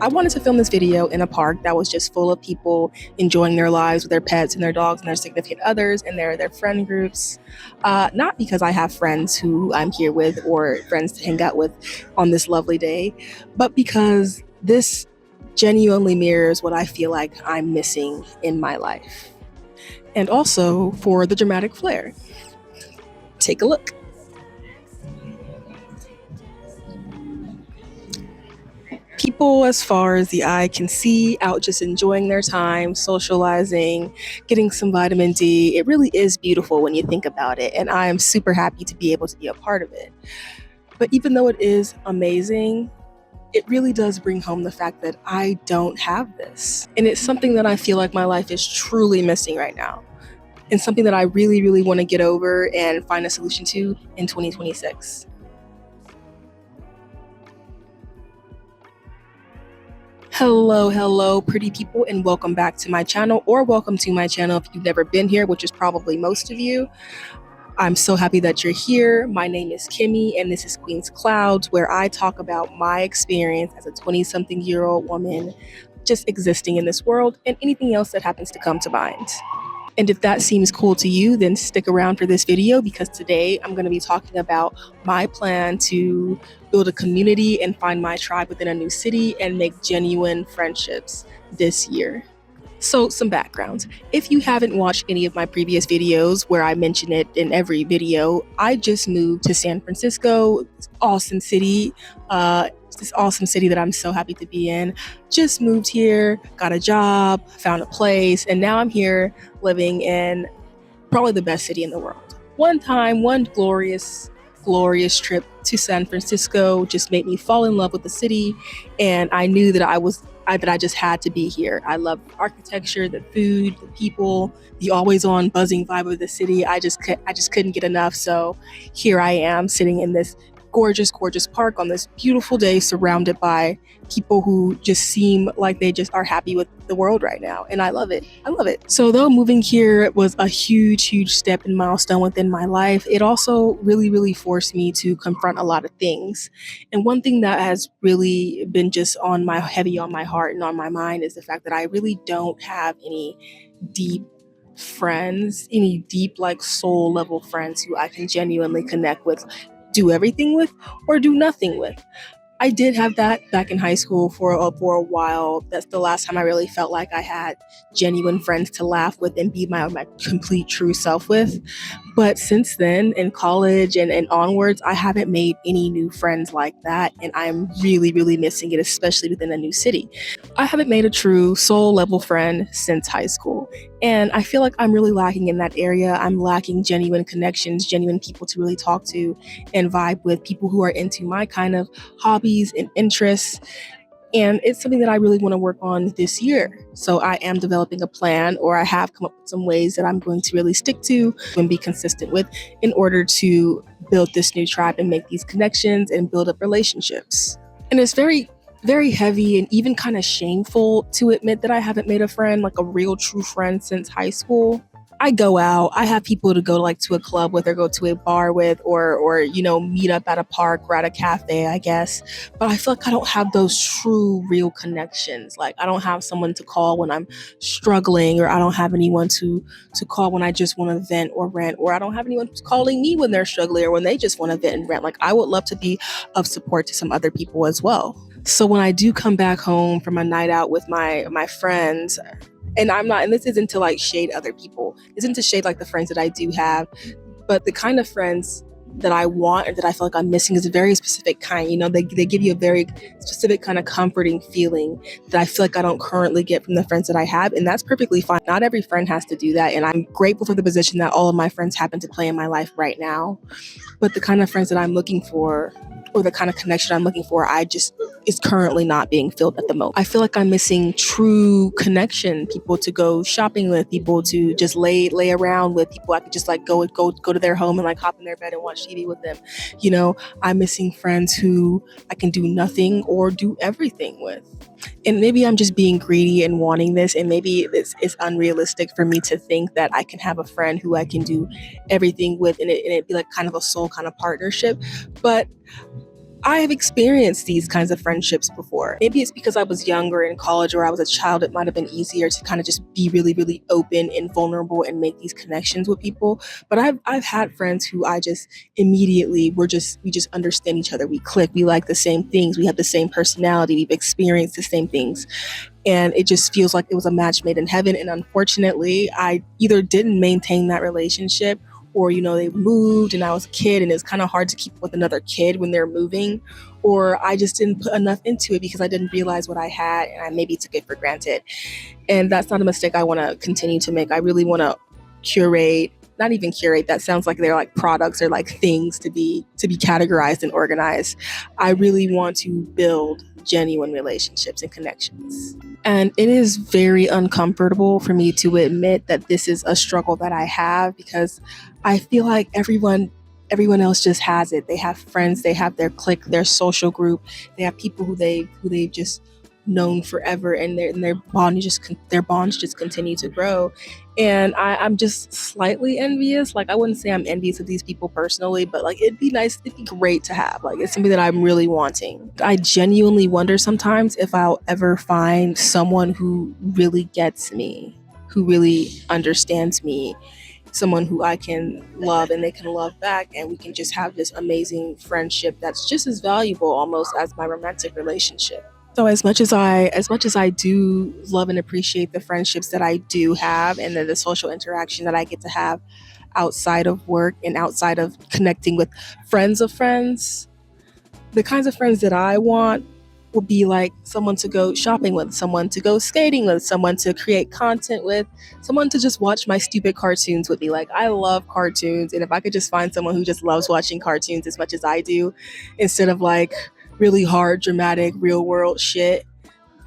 I wanted to film this video in a park that was just full of people enjoying their lives with their pets and their dogs and their significant others and their friend groups. Not because I have friends who I'm here with or friends to hang out with on this lovely day, but because this genuinely mirrors what I feel like I'm missing in my life. And also for the dramatic flair. Take a look. People as far as the eye can see out just enjoying their time, socializing, getting some vitamin D. It really is beautiful when you think about it, and I am super happy to be able to be a part of it. But even though it is amazing, it really does bring home the fact that I don't have this. And it's something that I feel like my life is truly missing right now. And something that I really, really want to get over and find a solution to in 2026. Hello, pretty people, and welcome back to my channel, or welcome to my channel if you've never been here, which is probably most of you. I'm so happy that you're here. My name is Kimmy, and this is Queen's Clouds, where I talk about my experience as a 20-something-year-old woman just existing in this world and anything else that happens to come to mind. And if that seems cool to you, then stick around for this video, because today I'm going to be talking about my plan to build a community and find my tribe within a new city and make genuine friendships this year. So some background. If you haven't watched any of my previous videos where I mention it in every video, I just moved to San Francisco, awesome city. This awesome city that I'm so happy to be in. Just moved here, got a job, found a place, and now I'm here living in probably the best city in the world. One glorious trip to San Francisco just made me fall in love with the city, and I knew that I just had to be here. I love the architecture, the food, the people, the always on buzzing vibe of the city. I just couldn't get enough. So here I am sitting in this gorgeous park on this beautiful day, surrounded by people who just seem like they just are happy with the world right now. And I love it. So though moving here was a huge step and milestone within my life, it also really forced me to confront a lot of things. And one thing that has really been just heavy on my heart and on my mind is the fact that I really don't have any deep friends, any deep like soul level friends who I can genuinely connect with, do everything with, or do nothing with. I did have that back in high school for a while. That's the last time I really felt like I had genuine friends to laugh with and be my complete true self with. But since then, in college and onwards, I haven't made any new friends like that. And I'm really missing it, especially within a new city. I haven't made a true soul level friend since high school. And I feel like I'm really lacking in that area. I'm lacking genuine connections, genuine people to really talk to and vibe with, people who are into my kind of hobbies and interests. And it's something that I really want to work on this year. So I am developing a plan, or I have come up with some ways that I'm going to really stick to and be consistent with in order to build this new tribe and make these connections and build up relationships. And it's very heavy and even kind of shameful to admit that I haven't made a friend, like a real true friend, since high school. I go out, I have people to go to a club with, or go to a bar with, or meet up at a park or at a cafe, I guess. But I feel like I don't have those true, real connections. Like I don't have someone to call when I'm struggling, or I don't have anyone to call when I just want to vent or rant, or I don't have anyone who's calling me when they're struggling or when they just want to vent and rant. Like I would love to be of support to some other people as well. So when I do come back home from a night out with my friends, and this isn't to like shade other people, this isn't to shade like the friends that I do have, but the kind of friends that I want or that I feel like I'm missing is a very specific kind. They give you a very specific kind of comforting feeling that I feel like I don't currently get from the friends that I have. And that's perfectly fine. Not every friend has to do that. And I'm grateful for the position that all of my friends happen to play in my life right now. But the kind of friends that I'm looking for, or the kind of connection I'm looking for, is currently not being filled at the moment. I feel like I'm missing true connection, people to go shopping with, people to just lay around with, people I could just like go to their home and like hop in their bed and watch TV with them. I'm missing friends who I can do nothing or do everything with. And maybe I'm just being greedy and wanting this, and maybe it's unrealistic for me to think that I can have a friend who I can do everything with, and it be like kind of a soul kind of partnership. But I have experienced these kinds of friendships before. Maybe it's because I was younger in college or I was a child. It might have been easier to kind of just be really, really open and vulnerable and make these connections with people. But I've had friends who I just immediately we just understand each other. We click. We like the same things. We have the same personality. We've experienced the same things. And it just feels like it was a match made in heaven. And unfortunately, I either didn't maintain that relationship, or they moved and I was a kid and it's kind of hard to keep with another kid when they're moving, or I just didn't put enough into it because I didn't realize what I had and I maybe took it for granted. And that's not a mistake I want to continue to make. I really want to curate, not even curate, that sounds like they're like products or like things to be categorized and organized. I really want to build genuine relationships and connections. And it is very uncomfortable for me to admit that this is a struggle that I have, because I feel like everyone else just has it. They have friends, they have their clique, their social group, they have people who they've just known forever, and their bonds just continue to grow. And I'm just slightly envious. Like, I wouldn't say I'm envious of these people personally, but like it'd be great to have. Like, it's something that I'm really wanting. I genuinely wonder sometimes if I'll ever find someone who really gets me, who really understands me, someone who I can love and they can love back, and we can just have this amazing friendship that's just as valuable almost as my romantic relationship. So as much as I do love and appreciate the friendships that I do have, and the social interaction that I get to have outside of work and outside of connecting with friends of friends, the kinds of friends that I want would be like someone to go shopping with, someone to go skating with, someone to create content with, someone to just watch my stupid cartoons with me. Like, I love cartoons, and if I could just find someone who just loves watching cartoons as much as I do, instead of like really hard, dramatic, real world shit,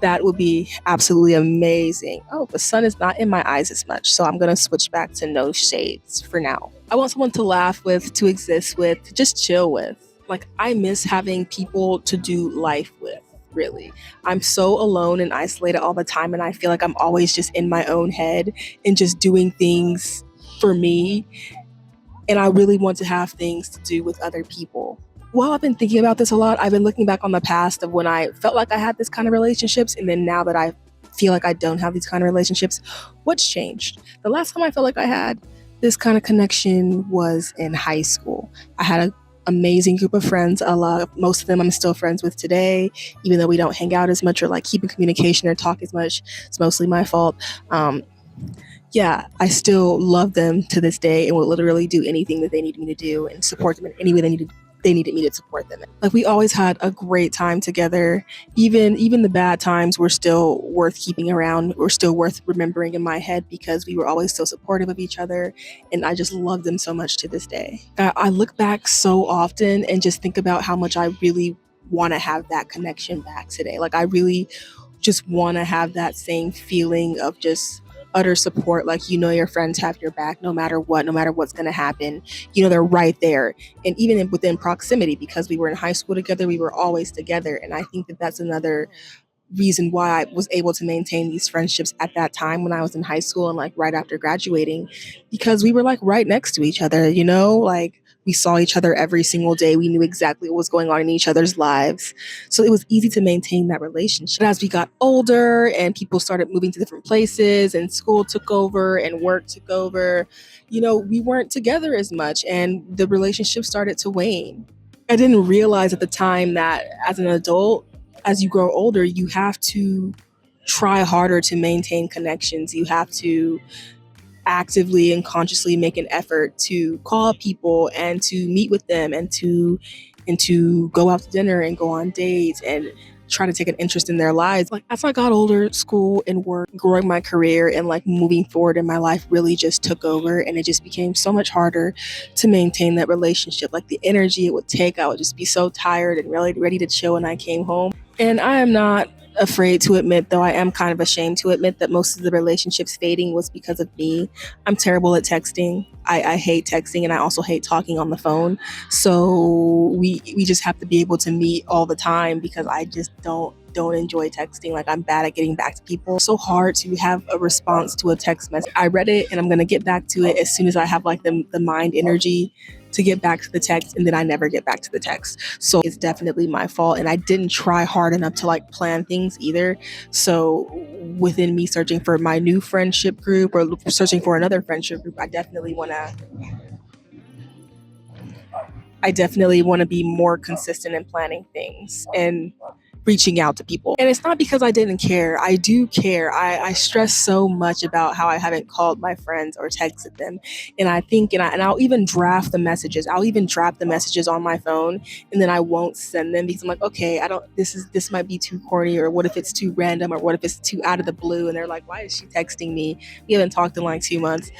that would be absolutely amazing. Oh, the sun is not in my eyes as much, so I'm gonna switch back to no shades for now. I want someone to laugh with, to exist with, to just chill with. Like, I miss having people to do life with. Really, I'm so alone and isolated all the time, and I feel like I'm always just in my own head and just doing things for me. And I really want to have things to do with other people. While I've been thinking about this a lot, I've been looking back on the past of when I felt like I had this kind of relationships, and then now that I feel like I don't have these kind of relationships, what's changed? The last time I felt like I had this kind of connection was in high school. I had an amazing group of friends. Most of them I'm still friends with today, even though we don't hang out as much or like keep in communication or talk as much. It's mostly my fault. Yeah, I still love them to this day and will literally do anything that they need me to do and support them in any way they needed me to support them. Like, we always had a great time together. Even the bad times were still worth keeping around, or still worth remembering in my head, because we were always so supportive of each other, and I just love them so much to this day. I look back so often and just think about how much I really want to have that connection back today. Like, I really just want to have that same feeling of just utter support. Like, your friends have your back no matter what, no matter what's going to happen. They're right there. And even within proximity, because we were in high school together, we were always together. And I think that that's another reason why I was able to maintain these friendships at that time when I was in high school and like right after graduating, because we were like right next to each other, like we saw each other every single day. We knew exactly what was going on in each other's lives. So it was easy to maintain that relationship. But as we got older and people started moving to different places and school took over and work took over, we weren't together as much and the relationship started to wane. I didn't realize at the time that as an adult, as you grow older, you have to try harder to maintain connections. You have to actively and consciously make an effort to call people and to meet with them and to go out to dinner and go on dates and try to take an interest in their lives. Like, as I got older, school and work, growing my career and like moving forward in my life really just took over, and it just became so much harder to maintain that relationship. Like, the energy it would take, I would just be so tired and really ready to chill when I came home. And I am not afraid to admit, though I am kind of ashamed to admit, that most of the relationships fading was because of me. I'm terrible at texting. I hate texting, and I also hate talking on the phone. So we just have to be able to meet all the time, because I just don't don't enjoy texting. Like, I'm bad at getting back to people. It's so hard to have a response to a text message. I read it and I'm going to get back to it as soon as I have like the mind energy to get back to the text, and then I never get back to the text. So it's definitely my fault, and I didn't try hard enough to like plan things either. So within me searching for my new friendship group or searching for another friendship group, I definitely want to be more consistent in planning things and reaching out to people. And it's not because I didn't care. I do care. I stress so much about how I haven't called my friends or texted them. And I think, and I'll even draft the messages. I'll even draft the messages on my phone, and then I won't send them because I'm like, okay, this might be too corny, or what if it's too random, or what if it's too out of the blue? And they're like, why is she texting me? We haven't talked in like 2 months.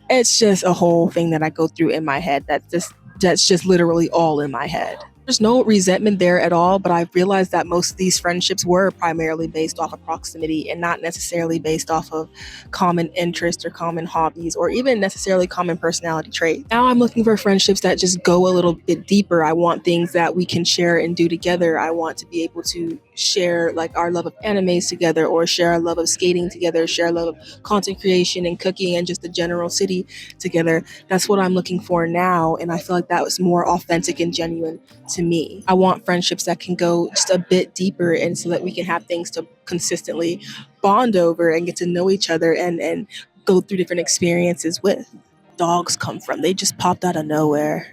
It's just a whole thing that I go through in my head. That's just literally all in my head. There's no resentment there at all, but I've realized that most of these friendships were primarily based off of proximity and not necessarily based off of common interests or common hobbies or even necessarily common personality traits. Now I'm looking for friendships that just go a little bit deeper. I want things that we can share and do together. I want to be able to share like our love of animes together, or share our love of skating together, share our love of content creation and cooking and just the general city together. That's what I'm looking for now, and I feel like that was more authentic and genuine to me. I want friendships that can go just a bit deeper, and so that we can have things to consistently bond over and get to know each other and go through different experiences with. Dogs come from. They just popped out of nowhere.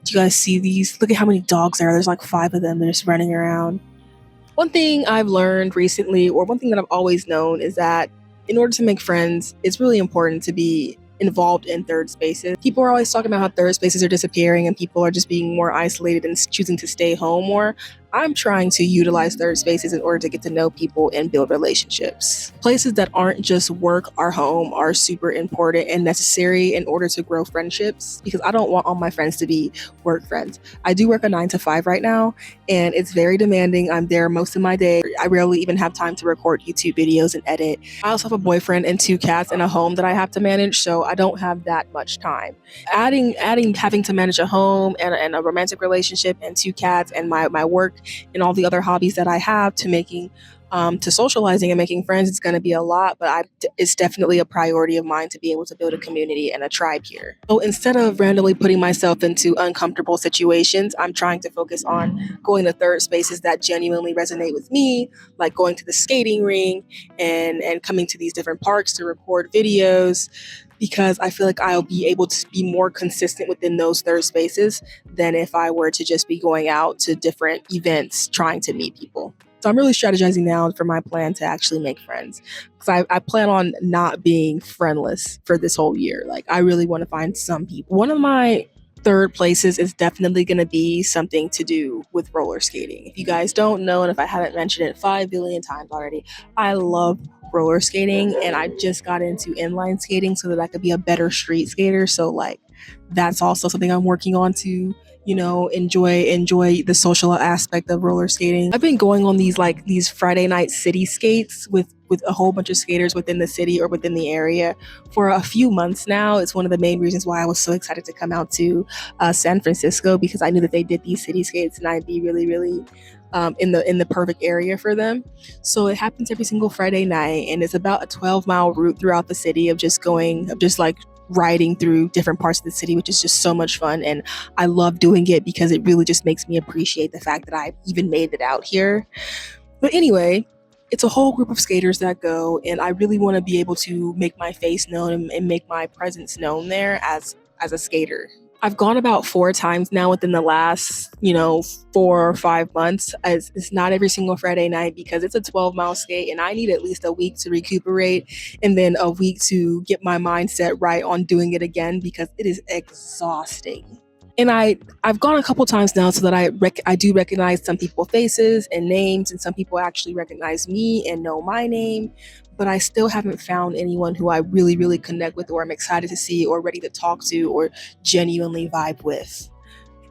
Do you guys see these? Look at how many dogs there are. There's like 5 of them. They're just running around. One thing I've learned recently, or one thing that I've always known, is that in order to make friends, it's really important to be involved in third spaces. People are always talking about how third spaces are disappearing and people are just being more isolated and choosing to stay home more. I'm trying to utilize third spaces in order to get to know people and build relationships. Places that aren't just work or home are super important and necessary in order to grow friendships, because I don't want all my friends to be work friends. I do work a 9 to 5 right now, and it's very demanding. I'm there most of my day. I rarely even have time to record YouTube videos and edit. I also have a boyfriend and 2 cats and a home that I have to manage, so I don't have that much time. Adding having to manage a home and a romantic relationship and 2 cats and my work and all the other hobbies that I have to socializing and making friends, it's going to be a lot, but it's definitely a priority of mine to be able to build a community and a tribe here. So instead of randomly putting myself into uncomfortable situations, I'm trying to focus on going to third spaces that genuinely resonate with me, like going to the skating rink and coming to these different parks to record videos, because I feel like I'll be able to be more consistent within those third spaces than if I were to just be going out to different events trying to meet people. So I'm really strategizing now for my plan to actually make friends, because I plan on not being friendless for this whole year. Like, I really want to find some people. One of my third places is definitely going to be something to do with roller skating. If you guys don't know, and if I haven't mentioned it 5 billion times already, I love roller skating, and I just got into inline skating so that I could be a better street skater. So like, that's also something I'm working on to, enjoy the social aspect of roller skating. I've been going on these Friday night city skates with a whole bunch of skaters within the city or within the area for a few months now. It's one of the main reasons why I was so excited to come out to San Francisco, because I knew that they did these city skates and I'd be really, really in the perfect area for them. So it happens every single Friday night, and it's about a 12-mile route throughout the city of just riding through different parts of the city, which is just so much fun. And I love doing it because it really just makes me appreciate the fact that I even made it out here. But anyway, it's a whole group of skaters that go, and I really want to be able to make my face known and make my presence known there as a skater. I've gone about 4 times now within the last, 4 or 5 months. It's not every single Friday night because it's a 12-mile skate, and I need at least a week to recuperate and then a week to get my mindset right on doing it again, because it is exhausting. And I've gone a couple times now so that I do recognize some people's faces and names, and some people actually recognize me and know my name, but I still haven't found anyone who I really, really connect with, or I'm excited to see, or ready to talk to, or genuinely vibe with.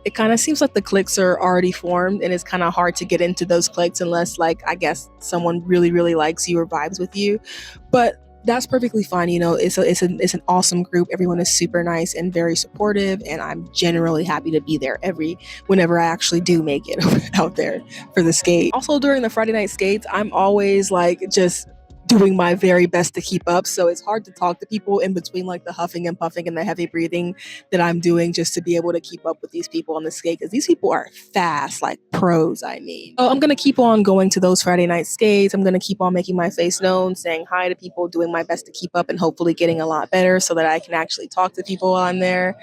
It kind of seems like the cliques are already formed, and it's kind of hard to get into those cliques unless, like, I guess someone really, really likes you or vibes with you. But that's perfectly fine. It's an awesome group. Everyone is super nice and very supportive, and I'm generally happy to be there whenever I actually do make it out there for the skate. Also, during the Friday night skates, I'm always like just doing my very best to keep up. So it's hard to talk to people in between like the huffing and puffing and the heavy breathing that I'm doing just to be able to keep up with these people on the skate because these people are fast, like pros, I mean. So I'm going to keep on going to those Friday night skates. I'm going to keep on making my face known, saying hi to people, doing my best to keep up and hopefully getting a lot better so that I can actually talk to people while I'm there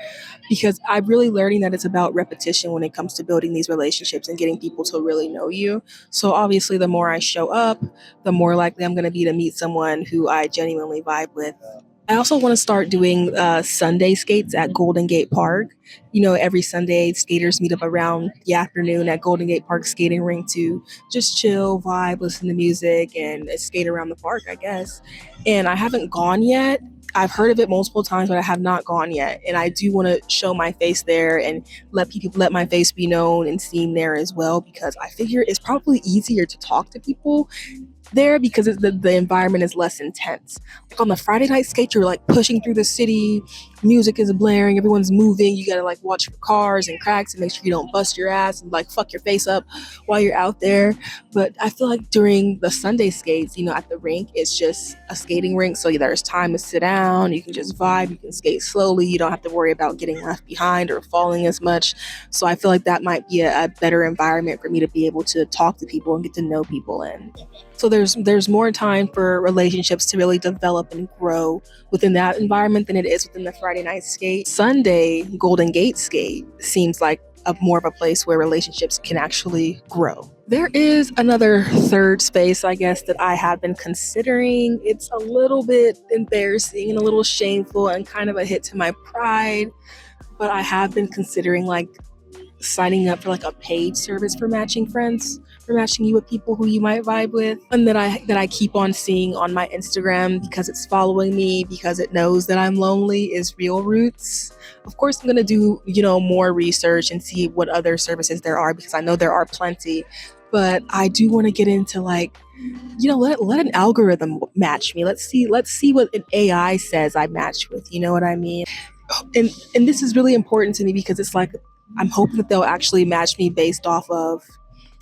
because I'm really learning that it's about repetition when it comes to building these relationships and getting people to really know you. So obviously, the more I show up, the more likely I'm going to be to meet someone who I genuinely vibe with. I also want to start doing Sunday skates at Golden Gate Park. Every Sunday, skaters meet up around the afternoon at Golden Gate Park skating rink to just chill, vibe, listen to music, and skate around the park, I guess. And I haven't gone yet. I've heard of it multiple times, but I have not gone yet. And I do want to show my face there and let my face be known and seen there as well, because I figure it's probably easier to talk to people there because the environment is less intense. Like on the Friday night skate, you're like pushing through the city, music is blaring, everyone's moving. You gotta like watch for cars and cracks and make sure you don't bust your ass and like fuck your face up while you're out there. But I feel like during the Sunday skates, at the rink, it's just a skating rink. So there's time to sit down, you can just vibe, you can skate slowly, you don't have to worry about getting left behind or falling as much. So I feel like that might be a better environment for me to be able to talk to people and get to know people in. So there's more time for relationships to really develop and grow within that environment than it is within the Friday night skate. Sunday Golden Gate skate seems like more of a place where relationships can actually grow. There is another third space, I guess, that I have been considering. It's a little bit embarrassing and a little shameful and kind of a hit to my pride, but I have been considering like signing up for like a paid service for matching friends, for matching you with people who you might vibe with, and that I keep on seeing on my Instagram because it's following me, because it knows that I'm lonely, is Real Roots. Of course, I'm gonna do more research and see what other services there are because I know there are plenty. But I do want to get into like, let an algorithm match me. Let's see what an AI says I match with. You know what I mean? And this is really important to me because it's like I'm hoping that they'll actually match me based off of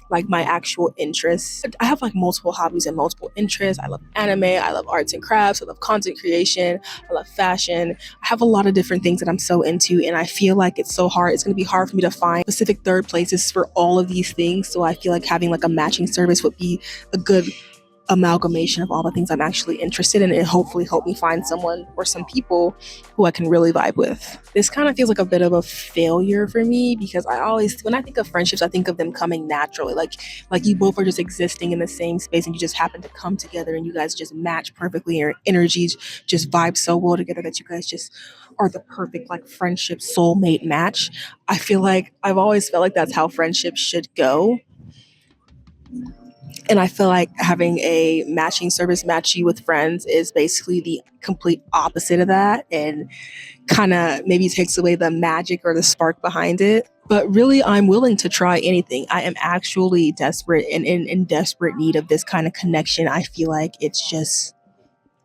like my actual interests. I have like multiple hobbies and multiple interests. I love anime, I love arts and crafts, I love content creation, I love fashion. I have a lot of different things that I'm so into, and I feel like it's so hard. It's going to be hard for me to find specific third places for all of these things. So I feel like having like a matching service would be a good amalgamation of all the things I'm actually interested in and hopefully help me find someone or some people who I can really vibe with. This kind of feels like a bit of a failure for me because when I think of friendships, I think of them coming naturally. Like you both are just existing in the same space and you just happen to come together and you guys just match perfectly. Your energies just vibe so well together that you guys just are the perfect like friendship soulmate match. I feel like I've always felt like that's how friendships should go. And I feel like having a matching service match you with friends is basically the complete opposite of that and kind of maybe takes away the magic or the spark behind it. But really, I'm willing to try anything. I am actually desperate and in desperate need of this kind of connection. I feel like it's just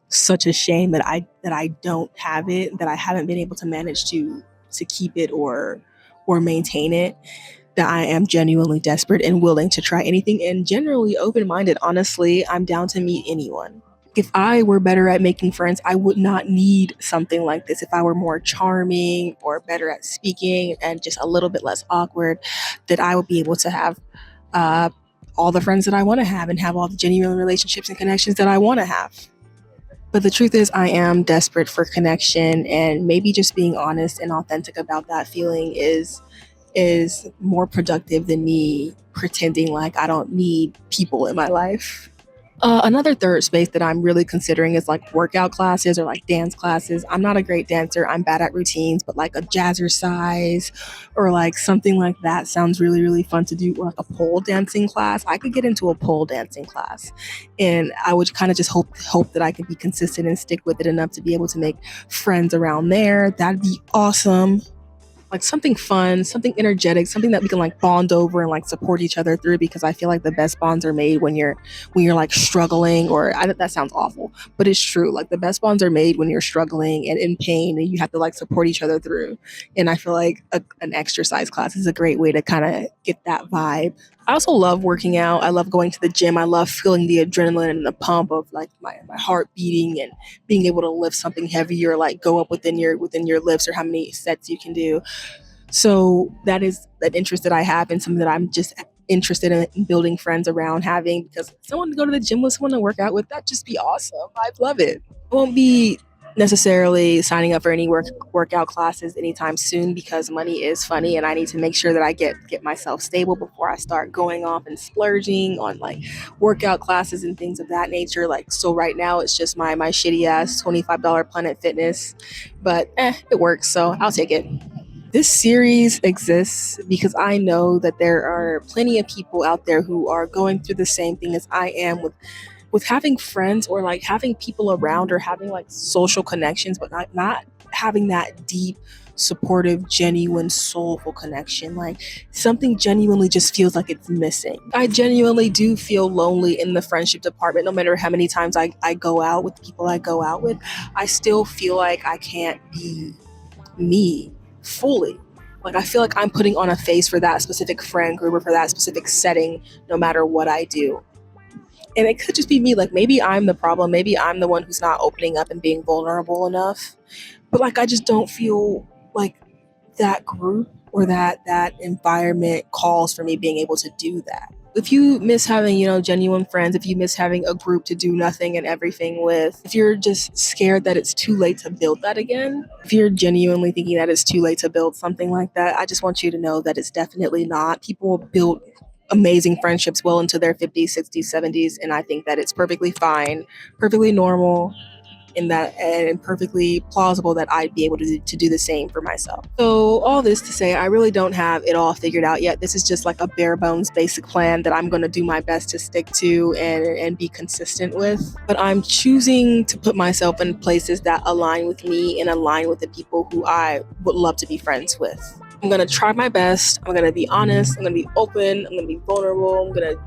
such a shame that I don't have it, that I haven't been able to manage to keep it or maintain it, that I am genuinely desperate and willing to try anything and generally open minded. Honestly, I'm down to meet anyone. If I were better at making friends, I would not need something like this. If I were more charming or better at speaking and just a little bit less awkward, that I would be able to have uh, all the friends that I want to have and have all the genuine relationships and connections that I want to have. But the truth is, I am desperate for connection, and maybe just being honest and authentic about that feeling is more productive than me pretending like I don't need people in my life. Another third space that I'm really considering is like workout classes or like dance classes. I'm not a great dancer. I'm bad at routines, but like a jazzercise or like something like that sounds really, really fun to do. Or like a pole dancing class. I could get into a pole dancing class, and I would kind of just hope that I could be consistent and stick with it enough to be able to make friends around there. That'd be awesome. like something fun, something energetic, something that we can like bond over and like support each other through, because I feel like the best bonds are made when you're like struggling, or that sounds awful, but it's true. Like the best bonds are made when you're struggling and in pain, and you have to like support each other through. And I feel like an exercise class is a great way to kind of get that vibe. I also love working out. I love going to the gym. I love feeling the adrenaline and the pump of like my heart beating and being able to lift something heavy, or like go up within your lifts, or how many sets you can do. So that is an interest that I have, and something that I'm just interested in building friends around having, because someone to go to the gym with, someone to work out with, that'd just be awesome. I'd love it. I won't be necessarily signing up for any workout classes anytime soon, because money is funny and I need to make sure that I get myself stable before I start going off and splurging on like workout classes and things of that nature. Like, so right now it's just my shitty ass $25 Planet Fitness, but it works, so I'll take it. This series exists because I know that there are plenty of people out there who are going through the same thing as I am with having friends, or like having people around, or having like social connections, but not having that deep, supportive, genuine, soulful connection. Like something genuinely just feels like it's missing. I genuinely do feel lonely in the friendship department. No matter how many times I go out with the people I go out with, I still feel like I can't be me fully. Like I feel like I'm putting on a face for that specific friend group or for that specific setting, no matter what I do. And it could just be me. Like maybe I'm the problem. Maybe I'm the one who's not opening up and being vulnerable enough. But like I just don't feel like that group or that environment calls for me being able to do that. If you miss having, genuine friends, if you miss having a group to do nothing and everything with, if you're just scared that it's too late to build that again, if you're genuinely thinking that it's too late to build something like that, I just want you to know that it's definitely not. People build amazing friendships well into their 50s, 60s, 70s, and I think that it's perfectly fine, perfectly normal, in that, and perfectly plausible that I'd be able to do the same for myself. So all this to say, I really don't have it all figured out yet. This is just like a bare bones basic plan that I'm going to do my best to stick to and be consistent with. But I'm choosing to put myself in places that align with me and align with the people who I would love to be friends with. I'm going to try my best. I'm going to be honest. I'm going to be open. I'm going to be vulnerable. I'm going to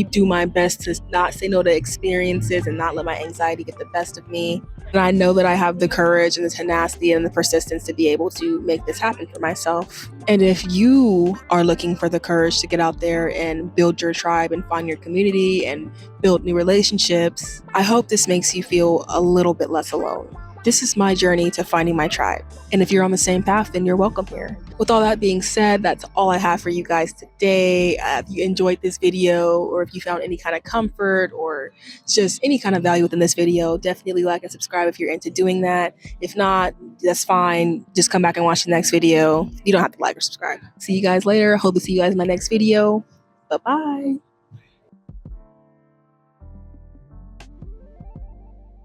do my best to not say no to experiences and not let my anxiety get the best of me. And I know that I have the courage and the tenacity and the persistence to be able to make this happen for myself. And if you are looking for the courage to get out there and build your tribe and find your community and build new relationships, I hope this makes you feel a little bit less alone. This is my journey to finding my tribe. And if you're on the same path, then you're welcome here. With all that being said, that's all I have for you guys today. If you enjoyed this video, or if you found any kind of comfort or just any kind of value within this video, definitely like and subscribe if you're into doing that. If not, that's fine. Just come back and watch the next video. You don't have to like or subscribe. See you guys later. Hope to see you guys in my next video. Bye-bye.